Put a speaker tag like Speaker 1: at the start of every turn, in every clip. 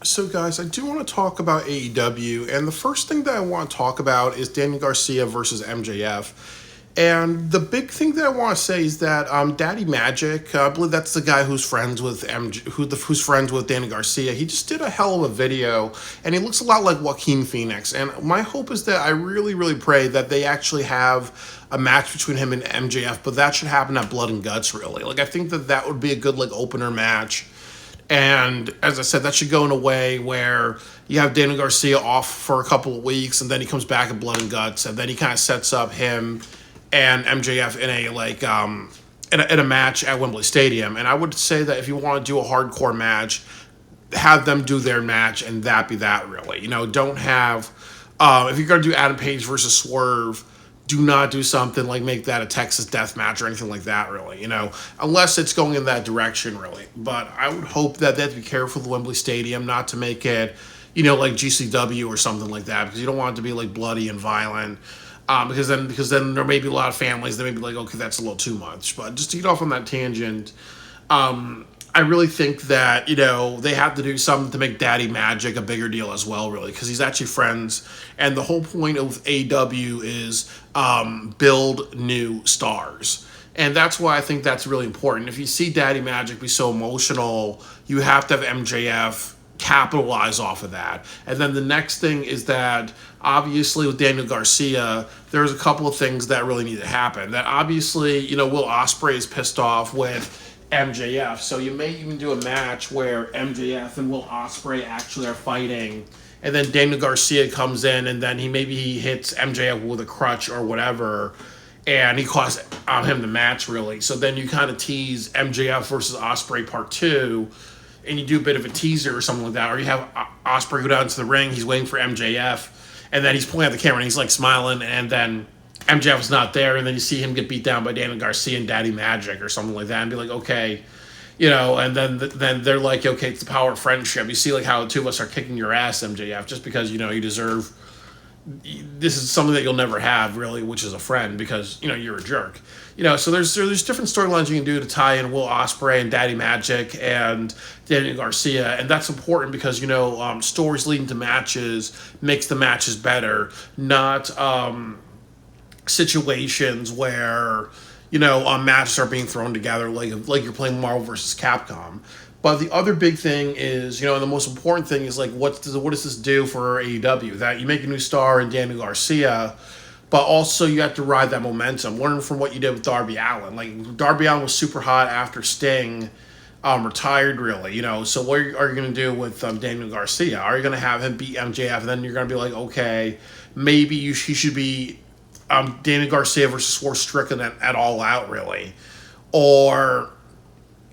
Speaker 1: So, guys, I do want to talk about AEW, and the first thing that I want to talk about is Daniel Garcia versus MJF. And the big thing that I want to say is that Daddy Magic, I believe that's the guy who's friends with who's friends with Daniel Garcia. He just did a hell of a video, and he looks a lot like Joaquin Phoenix. And my hope is that I really, really pray that they actually have a match between him and MJF, but that should happen at Blood and Guts. Really, like I think that that would be a good opener match. And as I said, that should go in a way where you have Daniel Garcia off for a couple of weeks, and then he comes back at Blood and Guts, and then he kind of sets up him and MJF in a match at Wembley Stadium. And I would say that if you want to do a hardcore match, have them do their match, and that be that. Really, don't have if you're gonna do Adam Page versus Swerve, do not do something like make that a Texas death match or anything like that, really, unless it's going in that direction, really. But I would hope that they have to be careful with Wembley Stadium, not to make it, like GCW or something like that, because you don't want it to be like bloody and violent. Because then there may be a lot of families that may be like, okay, that's a little too much. But just to get off on that tangent, I really think that, they have to do something to make Daddy Magic a bigger deal as well, really, because he's actually friends. And the whole point of AEW is build new stars. And that's why I think that's really important. If you see Daddy Magic be so emotional, you have to have MJF capitalize off of that. And then the next thing is that, obviously, with Daniel Garcia, there's a couple of things that really need to happen. That obviously, Will Ospreay is pissed off with MJF, so you may even do a match where MJF and Will Ospreay actually are fighting, and then Daniel Garcia comes in, and then he hits MJF with a crutch or whatever, and he costs him the match, really. So then you kind of tease MJF versus Ospreay Part 2, and you do a bit of a teaser or something like that, or you have Ospreay go down to the ring, he's waiting for MJF, and then he's pointing at the camera, and he's smiling, and then MJF's not there, and then you see him get beat down by Daniel Garcia and Daddy Magic or something like that, and be like, okay, and then they're like, okay, it's the power of friendship. You see how the two of us are kicking your ass, MJF, just because you deserve. This is something that you'll never have, really, which is a friend, because you're a jerk. So there's different storylines you can do to tie in Will Ospreay and Daddy Magic and Daniel Garcia, and that's important because stories leading to matches makes the matches better, not situations where matches are being thrown together like you're playing Marvel versus Capcom. But the other big thing is, and the most important thing is what does this do for AEW? That you make a new star in Daniel Garcia, but also you have to ride that momentum. Learn from what you did with Darby Allin. Darby Allin was super hot after Sting retired, really. So what are you going to do with Daniel Garcia? Are you going to have him beat MJF, and then you're going to be like, okay, maybe he should be Daniel Garcia versus Swerve Strickland at All Out, really. Or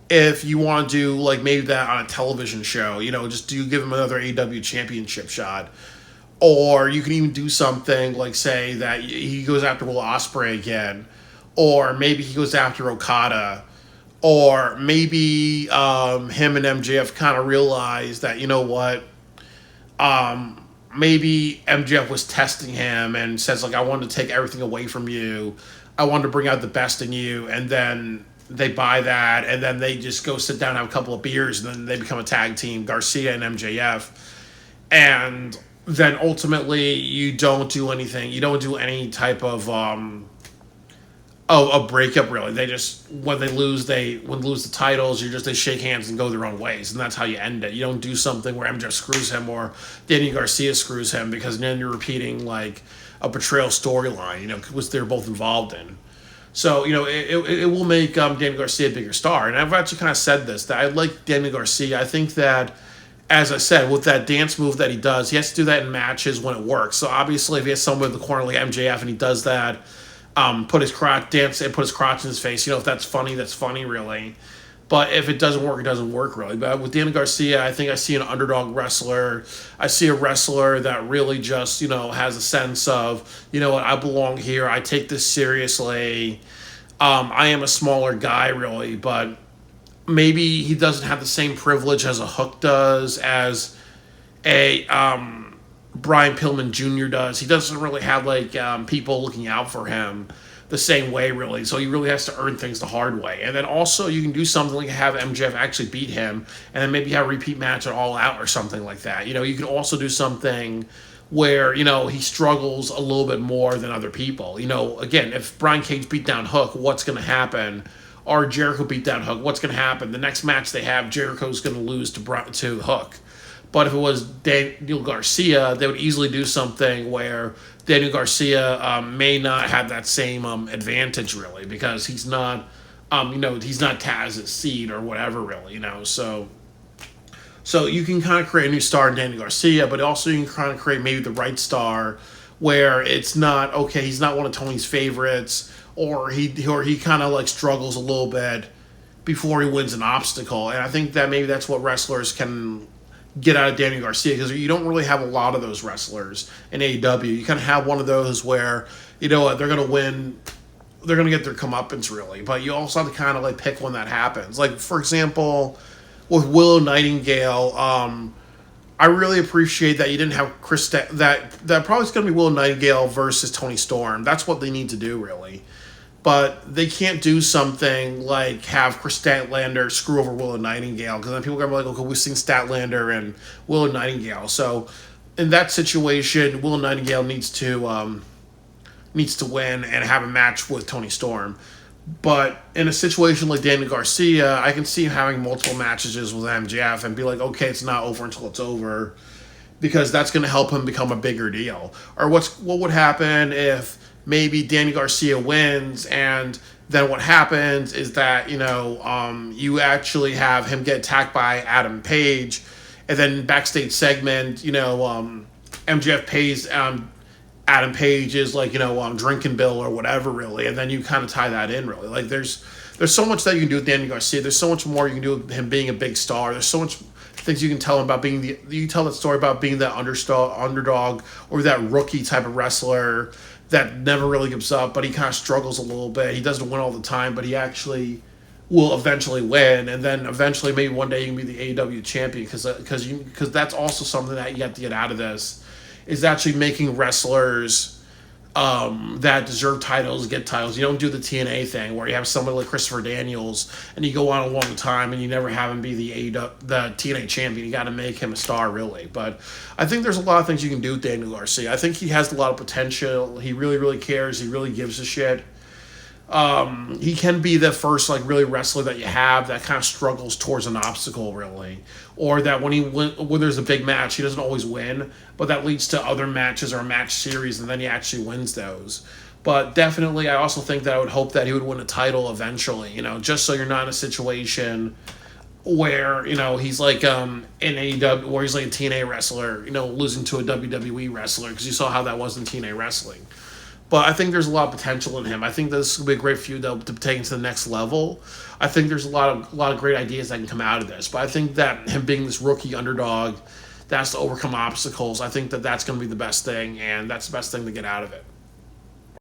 Speaker 1: if you want to do maybe that on a television show, just give him another AEW championship shot. Or you can even do something say that he goes after Will Ospreay again, or maybe he goes after Okada, or maybe him and MJF kind of realize that, maybe MJF was testing him and says, I wanted to take everything away from you. I wanted to bring out the best in you. And then they buy that, and then they just go sit down and have a couple of beers, and then they become a tag team, Garcia and MJF. And then ultimately, you don't do anything. You don't do any type of a breakup, really. They just, when they lose the titles, they shake hands and go their own ways, and that's how you end it. You don't do something where MJF screws him or Daniel Garcia screws him, because then you're repeating a betrayal storyline, which they're both involved in. So, it will make Daniel Garcia a bigger star. And I've actually kind of said this, that I like Daniel Garcia. I think that, as I said, with that dance move that he does, he has to do that in matches when it works. So obviously, if he has someone in the corner like MJF and he does that, put his crotch in his face. If that's funny, really. But if it doesn't work, it doesn't work, really. But with Daniel Garcia, I think I see an underdog wrestler. I see a wrestler that really just, has a sense of, I belong here. I take this seriously. I am a smaller guy, really, but maybe he doesn't have the same privilege as a Hook does, as a Brian Pillman Jr. does. He doesn't really have people looking out for him. the same way, really. So he really has to earn things the hard way. And then also you can do something like have MJF actually beat him, and then maybe have a repeat match at All Out or something like that. You can also do something where, he struggles a little bit more than other people. Again, if Brian Cage beat down Hook, what's going to happen? Or Jericho beat down Hook, what's going to happen? The next match they have, Jericho's going to lose to Hook. But if it was Daniel Garcia, they would easily do something where Daniel Garcia may not have that same advantage, really, because he's not, he's not Taz's seed or whatever, really, So you can kind of create a new star in Daniel Garcia, but also you can kind of create maybe the right star where it's not, okay, he's not one of Tony's favorites, or he kind of like struggles a little bit before he wins an obstacle. And I think that maybe that's what wrestlers can get out of Daniel Garcia, because you don't really have a lot of those wrestlers in AEW. You kind of have one of those where, they're going to win, they're going to get their comeuppance, really. But you also have to kind of like pick when that happens. Like, for example, with Willow Nightingale, I really appreciate that you didn't have that probably is going to be Willow Nightingale versus Tony Storm. That's what they need to do, really. But they can't do something like have Chris Statlander screw over Willow Nightingale, because then people are going to be like, okay, we've seen Statlander and Willow Nightingale. So in that situation, Willow Nightingale needs to win and have a match with Tony Storm. But in a situation like Daniel Garcia, I can see him having multiple matches with MJF and be like, okay, it's not over until it's over, because that's going to help him become a bigger deal. Or what would happen if maybe Daniel Garcia wins, and then what happens is that, you actually have him get attacked by Adam Page, and then backstage segment, MJF pays Adam Page's drinking bill or whatever, really, and then you kind of tie that in, really. Like there's so much that you can do with Daniel Garcia. There's so much more you can do with him being a big star. There's so much things you can tell him about you tell that story about being that underdog or that rookie type of wrestler that never really gives up, but he kind of struggles a little bit. He doesn't win all the time, but he actually will eventually win, and then eventually maybe one day you can be the AEW champion, because that's also something that you have to get out of this, is actually making wrestlers that deserve titles get titles. You don't do the TNA thing where you have somebody like Christopher Daniels and you go on a long time and you never have him be the TNA champion. You got to make him a star, really. But I think there's a lot of things you can do with Daniel Garcia. I think he has a lot of potential. He really, really cares. He really gives a shit. He can be the first really wrestler that you have that kind of struggles towards an obstacle, really, or that when there's a big match, he doesn't always win, but that leads to other matches or a match series, and then he actually wins those. But definitely, I also think that I would hope that he would win a title eventually, just so you're not in a situation where, he's like in AEW, where he's like a TNA wrestler, losing to a WWE wrestler, because you saw how that was in TNA wrestling. But I think there's a lot of potential in him. I think this will be a great feud to take it to the next level. I think there's a lot of great ideas that can come out of this. But I think that him being this rookie underdog that has to overcome obstacles, I think that that's going to be the best thing, and that's the best thing to get out of it.